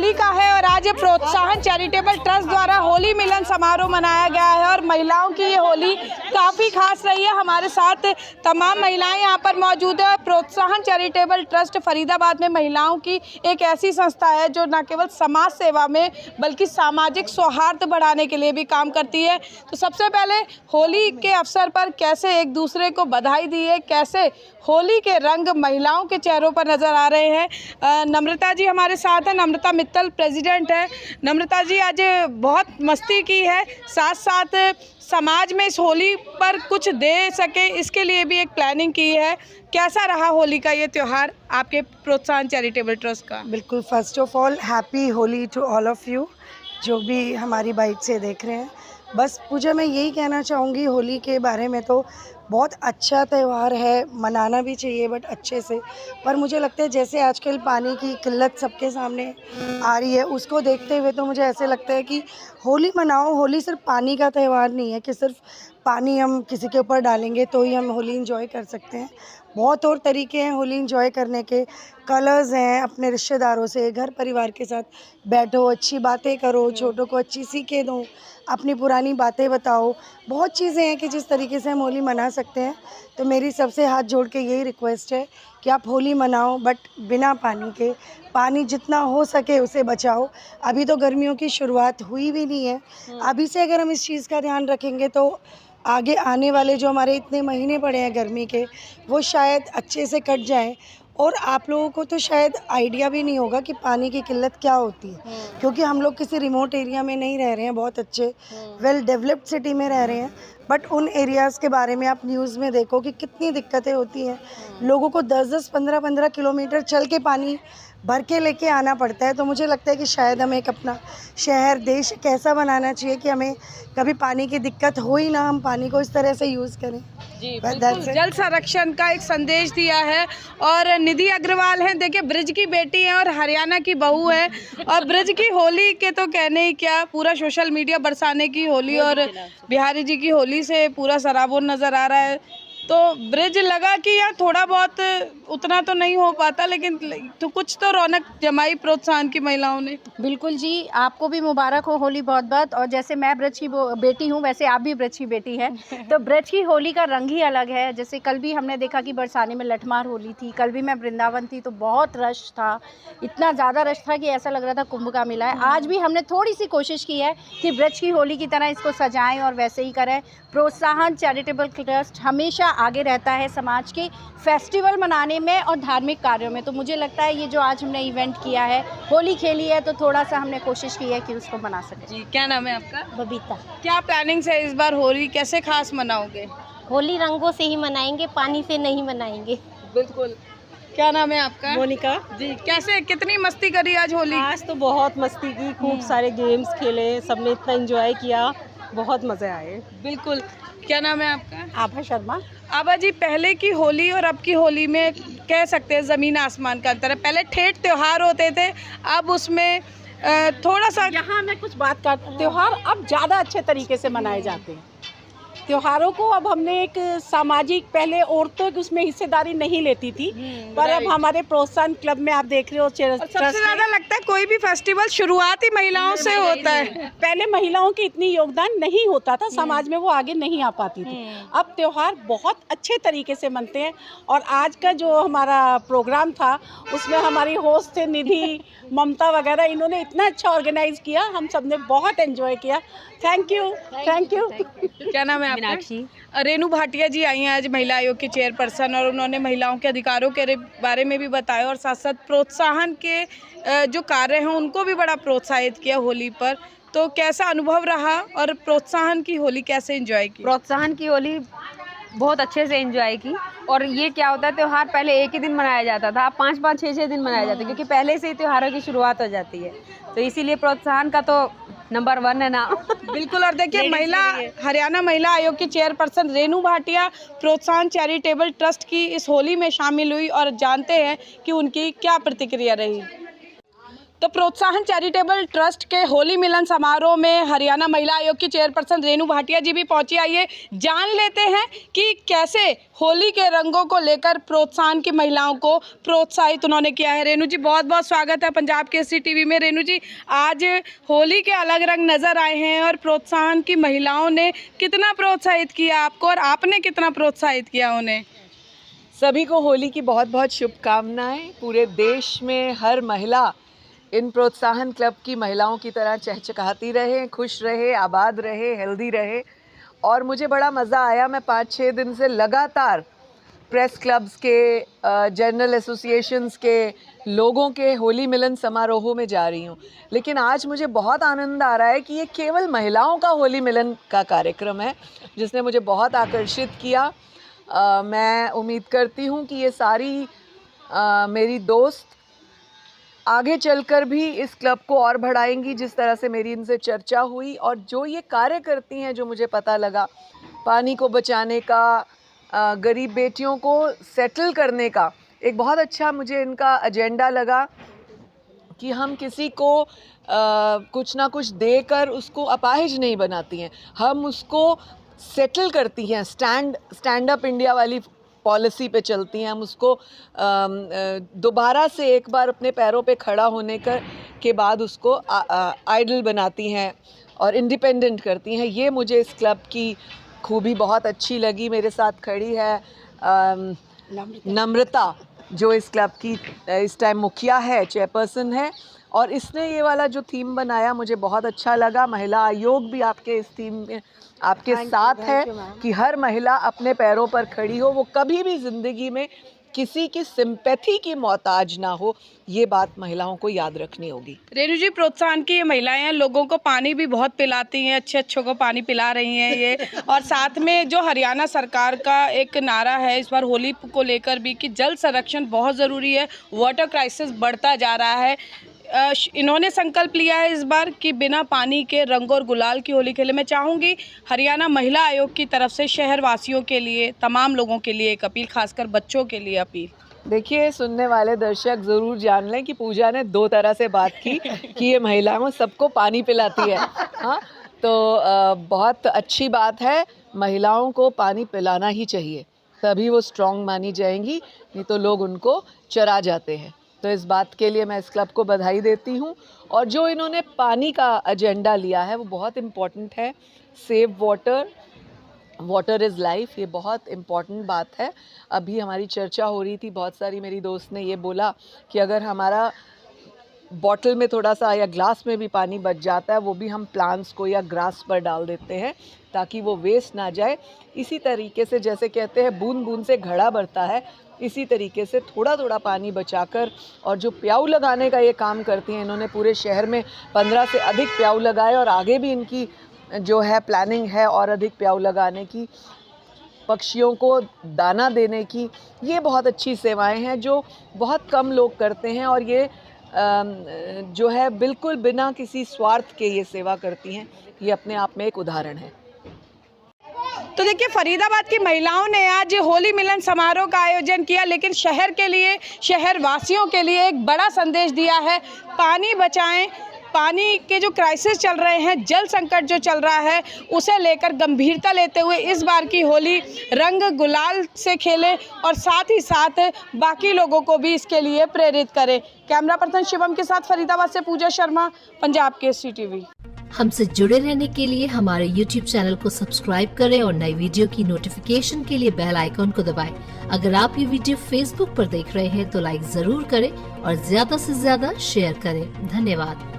होली का है और आज प्रोत्साहन चैरिटेबल ट्रस्ट द्वारा होली मिलन समारोह मनाया गया है और महिलाओं की ये होली काफ़ी खास रही है। हमारे साथ तमाम महिलाएं यहाँ पर मौजूद है। प्रोत्साहन चैरिटेबल ट्रस्ट फरीदाबाद में महिलाओं की एक ऐसी संस्था है जो न केवल समाज सेवा में बल्कि सामाजिक सौहार्द बढ़ाने के लिए भी काम करती है। तो सबसे पहले होली के अवसर पर कैसे एक दूसरे को बधाई दी है, कैसे होली के रंग महिलाओं के चेहरों पर नज़र आ रहे हैं। नम्रता जी हमारे साथ हैं। नम्रता मित्तल प्रेसिडेंट है। नम्रता जी आज बहुत मस्ती की है, साथ साथ समाज में इस होली पर कुछ दे सके इसके लिए भी एक प्लानिंग की है। कैसा रहा होली का ये त्यौहार आपके प्रोत्साहन चैरिटेबल ट्रस्ट का? बिल्कुल, first of all happy Holi to all of you जो भी हमारी बाइट से देख रहे हैं। बस पूजा मैं यही कहना चाहूँगी होली के बारे में, तो बहुत अच्छा त्यौहार है, मनाना भी चाहिए बट अच्छे से। पर मुझे लगता है जैसे आजकल पानी की किल्लत सबके सामने आ रही है, उसको देखते हुए तो मुझे ऐसे लगता है कि होली मनाओ। होली सिर्फ पानी का त्यौहार नहीं है कि सिर्फ पानी हम किसी के ऊपर डालेंगे तो ही हम होली इंजॉय कर सकते हैं। बहुत और तरीके हैं होली इंजॉय करने के। कलर्स हैं, अपने रिश्तेदारों से घर परिवार के साथ बैठो, अच्छी बातें करो, छोटों को अच्छी सीखें दो, अपनी पुरानी बातें बताओ। बहुत चीज़ें हैं कि जिस तरीके से हम होली मना सकते हैं। तो मेरी सबसे हाथ जोड़ के यही रिक्वेस्ट है कि आप होली मनाओ बट बिना पानी के। पानी जितना हो सके उसे बचाओ। अभी तो गर्मियों की शुरुआत हुई भी नहीं है। अभी से अगर हम इस चीज़ का ध्यान रखेंगे तो आगे आने वाले जो हमारे इतने महीने पड़े हैं गर्मी के, वो शायद अच्छे से कट जाएं। और आप लोगों को तो शायद आइडिया भी नहीं होगा कि पानी की किल्लत क्या होती है, क्योंकि हम लोग किसी रिमोट एरिया में नहीं रह रहे हैं, बहुत अच्छे वेल डेवलप्ड सिटी में रह रहे हैं। बट उन एरियाज़ के बारे में आप न्यूज़ में देखो कि कितनी दिक्कतें होती हैं। लोगों को 10-10, 15-15 किलोमीटर चल के पानी भर के लेके आना पड़ता है। तो मुझे लगता है कि शायद हमें एक अपना शहर देश कैसा बनाना चाहिए कि हमें कभी पानी की दिक्कत हो ही ना, हम पानी को इस तरह से यूज़ करें। जी बिल्कुल, जल संरक्षण का एक संदेश दिया है। और निधि अग्रवाल हैं, देखिए ब्रज की बेटी हैं और हरियाणा की बहू है और ब्रज की होली के तो कहने ही क्या, पूरा सोशल मीडिया बरसाने की होली और बिहारी जी की होली से पूरा सराबोर नज़र आ रहा है। तो ब्रिज लगा कि यार थोड़ा बहुत उतना तो नहीं हो पाता, लेकिन तो कुछ तो रौनक जमाई प्रोत्साहन की महिलाओं ने। बिल्कुल जी, आपको भी मुबारक हो होली बहुत बहुत। और जैसे मैं ब्रज की बेटी हूँ, वैसे आप भी ब्रज की बेटी हैं। तो ब्रज की होली का रंग ही अलग है। जैसे कल भी हमने देखा कि बरसाने में लठमार होली थी, कल भी मैं वृंदावन थी तो बहुत रश था, इतना ज़्यादा रश था कि ऐसा लग रहा था कुंभ का मेला है। आज भी हमने थोड़ी सी कोशिश की है कि ब्रज की होली की तरह इसको सजाएँ और वैसे ही करें। प्रोत्साहन चैरिटेबल ट्रस्ट हमेशा आगे रहता है समाज के फेस्टिवल मनाने में और धार्मिक कार्यों में। तो मुझे लगता है ये जो आज हमने इवेंट किया है, होली खेली है, तो थोड़ा सा हमने कोशिश की है कि उसको मना सकें। जी, क्या नाम है आपका? बबीता। क्या प्लानिंग है इस बार होली, कैसे खास मनाओगे? होली रंगों से ही मनाएंगे, पानी से नहीं मनाएंगे। बिल्कुल। क्या नाम है आपका? मोनिका जी, कैसे कितनी मस्ती करी आज होली? आज तो बहुत मस्ती की, खूब सारे गेम्स खेले, सबने इतना एंजॉय किया, बहुत मज़े आए। बिल्कुल। क्या नाम है आपका? आभा शर्मा। आभा जी, पहले की होली और अब की होली में कह सकते हैं ज़मीन आसमान का अंतर है। पहले ठेठ त्योहार होते थे, अब उसमें थोड़ा सा यहाँ मैं कुछ बात कर, त्योहार अब ज़्यादा अच्छे तरीके से मनाए जाते हैं। त्योहारों को अब हमने एक सामाजिक, पहले औरतों की उसमें हिस्सेदारी नहीं लेती थी, पर अब हमारे प्रोत्साहन क्लब में आप देख रहे हो सबसे ज़्यादा लगता है कोई भी फेस्टिवल शुरुआत ही महिलाओं से होता है। पहले महिलाओं की इतनी योगदान नहीं होता था समाज में, वो आगे नहीं आ पाती थी। अब त्योहार बहुत अच्छे तरीके से मनते हैं। और आज का जो हमारा प्रोग्राम था उसमें हमारी होस्ट थे निधि, ममता वगैरह, इन्होंने इतना अच्छा ऑर्गेनाइज किया, हम सब ने बहुत एंजॉय किया। Thank you, thank you. क्या नाम है आपका? मीनाक्षी। रेणु भाटिया जी आई हैं आज महिला आयोग की चेयरपर्सन, और उन्होंने महिलाओं के अधिकारों के बारे में भी बताया और साथ साथ प्रोत्साहन के जो कार्य हैं उनको भी बड़ा प्रोत्साहित किया होली पर। तो कैसा अनुभव रहा और प्रोत्साहन की होली कैसे एंजॉय की? प्रोत्साहन की होली बहुत अच्छे से एंजॉय की। और ये क्या होता है, त्यौहार पहले एक ही दिन मनाया जाता था, अब 5-5, 6-6 दिन मनाया जाता है, क्योंकि पहले से ही त्योहारों की शुरुआत हो जाती है। तो इसीलिए प्रोत्साहन का तो नंबर 1 है ना। बिल्कुल। और देखिए हरियाणा महिला आयोग की चेयरपर्सन रेणु भाटिया प्रोत्साहन चैरिटेबल ट्रस्ट की इस होली में शामिल हुई और जानते हैं कि उनकी क्या प्रतिक्रिया रही। तो प्रोत्साहन चैरिटेबल ट्रस्ट के होली मिलन समारोह में हरियाणा महिला आयोग की चेयरपर्सन रेणु भाटिया जी भी पहुंची। आइए जान लेते हैं कि कैसे होली के रंगों को लेकर प्रोत्साहन की महिलाओं को प्रोत्साहित उन्होंने किया है। रेणु जी बहुत बहुत स्वागत है पंजाब केसरी टीवी में। रेणु जी आज होली के अलग रंग नज़र आए हैं और प्रोत्साहन की महिलाओं ने कितना प्रोत्साहित किया आपको और आपने कितना प्रोत्साहित किया उन्हें? सभी को होली की बहुत बहुत शुभकामनाएं। पूरे देश में हर महिला इन प्रोत्साहन क्लब की महिलाओं की तरह चहचहाती रहे, खुश रहे, आबाद रहे, हेल्दी रहे। और मुझे बड़ा मज़ा आया। मैं 5-6 दिन से लगातार प्रेस क्लब्स के, जनरल एसोसिएशंस के लोगों के होली मिलन समारोहों में जा रही हूँ, लेकिन आज मुझे बहुत आनंद आ रहा है कि ये केवल महिलाओं का होली मिलन का कार्यक्रम है, जिसने मुझे बहुत आकर्षित किया। मैं उम्मीद करती हूँ कि ये सारी मेरी दोस्त आगे चलकर भी इस क्लब को और बढ़ाएंगी, जिस तरह से मेरी इनसे चर्चा हुई। और जो ये कार्य करती हैं, जो मुझे पता लगा, पानी को बचाने का, गरीब बेटियों को सेटल करने का, एक बहुत अच्छा मुझे इनका एजेंडा लगा कि हम किसी को कुछ ना कुछ देकर उसको अपाहिज नहीं बनाती हैं, हम उसको सेटल करती हैं, स्टैंड अप इंडिया वाली पॉलिसी पे चलती हैं। हम उसको दोबारा से एक बार अपने पैरों पे खड़ा होने के बाद उसको आइडल बनाती हैं और इंडिपेंडेंट करती हैं। ये मुझे इस क्लब की खूबी बहुत अच्छी लगी। मेरे साथ खड़ी है नम्रता, जो इस क्लब की इस टाइम मुखिया है, चेयरपर्सन है, और इसने ये वाला जो थीम बनाया मुझे बहुत अच्छा लगा। महिला आयोग भी आपके इस थीम में आपके साथ है कि हर महिला अपने पैरों पर खड़ी हो, वो कभी भी ज़िंदगी में किसी की सिंपैथी की मोहताज ना हो। ये बात महिलाओं को याद रखनी होगी। रेणु जी प्रोत्साहन की ये महिलाएं लोगों को पानी भी बहुत पिलाती हैं, अच्छों को पानी पिला रही हैं ये, और साथ में जो हरियाणा सरकार का एक नारा है इस बार होली को लेकर भी कि जल संरक्षण बहुत ज़रूरी है, वाटर क्राइसिस बढ़ता जा रहा है। इन्होंने संकल्प लिया है इस बार कि बिना पानी के रंग और गुलाल की होली खेले। मैं चाहूँगी हरियाणा महिला आयोग की तरफ से शहरवासियों के लिए, तमाम लोगों के लिए एक अपील, खासकर बच्चों के लिए अपील। देखिए, सुनने वाले दर्शक ज़रूर जान लें कि पूजा ने 2 तरह से बात की कि ये महिलाओं सबको पानी पिलाती है। हाँ, तो बहुत अच्छी बात है। महिलाओं को पानी पिलाना ही चाहिए, तभी वो स्ट्रॉन्ग मानी जाएंगी, नहीं तो लोग उनको चरा जाते हैं। तो इस बात के लिए मैं इस क्लब को बधाई देती हूँ। और जो इन्होंने पानी का एजेंडा लिया है वो बहुत इम्पॉर्टेंट है। Save water, water is life, ये बहुत इम्पॉर्टेंट बात है। अभी हमारी चर्चा हो रही थी, बहुत सारी मेरी दोस्त ने ये बोला कि अगर हमारा बॉटल में थोड़ा सा या ग्लास में भी पानी बच जाता है, वो भी हम प्लांट्स को या ग्रास पर डाल देते हैं ताकि वो वेस्ट ना जाए। इसी तरीके से, जैसे कहते हैं बूंद बूंद से घड़ा भरता है, इसी तरीके से थोड़ा थोड़ा पानी बचाकर, और जो प्याऊ लगाने का ये काम करती हैं, इन्होंने पूरे शहर में 15 से अधिक प्याऊ लगाए और आगे भी इनकी जो है प्लानिंग है और अधिक प्याऊ लगाने की, पक्षियों को दाना देने की। ये बहुत अच्छी सेवाएं हैं जो बहुत कम लोग करते हैं, और ये जो है बिल्कुल बिना किसी स्वार्थ के ये सेवा करती हैं। ये अपने आप में एक उदाहरण है। तो देखिए, फरीदाबाद की महिलाओं ने आज होली मिलन समारोह का आयोजन किया, लेकिन शहर के लिए, शहर वासियों के लिए एक बड़ा संदेश दिया है। पानी बचाएं, पानी के जो क्राइसिस चल रहे हैं, जल संकट जो चल रहा है, उसे लेकर गंभीरता लेते हुए इस बार की होली रंग गुलाल से खेलें और साथ ही साथ बाकी लोगों को भी इसके लिए प्रेरित करें। कैमरा पर्सन शिवम के साथ फरीदाबाद से पूजा शर्मा, पंजाब केसरी टीवी। हमसे जुड़े रहने के लिए हमारे YouTube चैनल को सब्सक्राइब करें और नई वीडियो की नोटिफिकेशन के लिए बेल आइकॉन को दबाएं। अगर आप ये वीडियो Facebook पर देख रहे हैं तो लाइक जरूर करें और ज्यादा से ज्यादा शेयर करें। धन्यवाद।